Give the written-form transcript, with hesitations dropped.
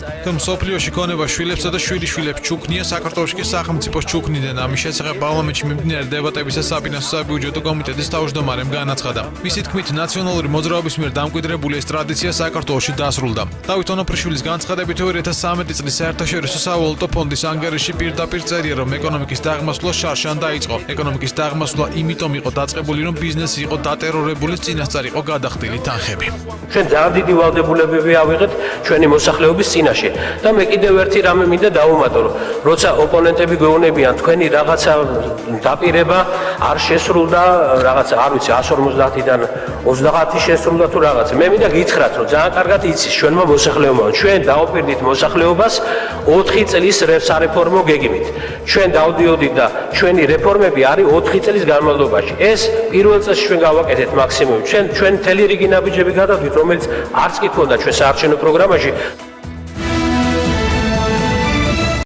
თუ მსოფლიოში ქონება შვილებსა და შვილიშვილებს ჩუქნია, საქართველოში კი სახელმწიფოს ჩუქნიდან. ამის შესახებ პარლამენტში მიმდინარე დებატების და საფინანსო საბიუჯეტო კომიტეტის თავმჯდომარემ განაცხადა. მისი თქმით, ნაციონალური მოძრაობის მიერ დამკვიდრებული ეს ტრადიცია საქართველოში დასრულდა. დავით ონოფრიშვილის განცხადებით 2013 წლის საერთაშორისო სავალუტო ფონდის ანგარიში პირდაპირ წერია, რომ ეკონომიკის დაღმასვლა შარშან დაიწყო. ეკონომიკის დაღმასვლა იმიტომ იყო დაწყებული, რომ ბიზნესი იყო დატერორებული, წინასწარ იყო გადახდილი თანხები. ჩვენ ძალიან დიდი ვალდებულებები ავიღეთ ჩვენი მოსახლეობის წინაშე და მე კიდევ ერთი რამე მინდა დავუმატო, რომ როცა ოპონენტები გვეუბნებიან თქვენი რაღაცა დაპირება არ შესრულდა, რაღაცა არ ვიცი 150-დან 30 შესრულდა თუ რაღაცა. მე მინდა გითხრათ, რომ ძალიან კარგად იცის ჩვენმა მოსახლეობამ, ჩვენ დაუპირდით მოსახლეობას 4 წლის სარეფორმო გეგმით. ჩვენ დავდიოდით და ჩვენი რეფორმები არის 4 წლის განმავლობაში. ეს პირველ წელს ჩვენ გავაკეთეთ მაქსიმუმი. ჩვენ მთელი რიგი ნაბიჯები გადავდით, რომელიც არც კი ქონდა ჩვენ საარჩევნო პროგრამაში.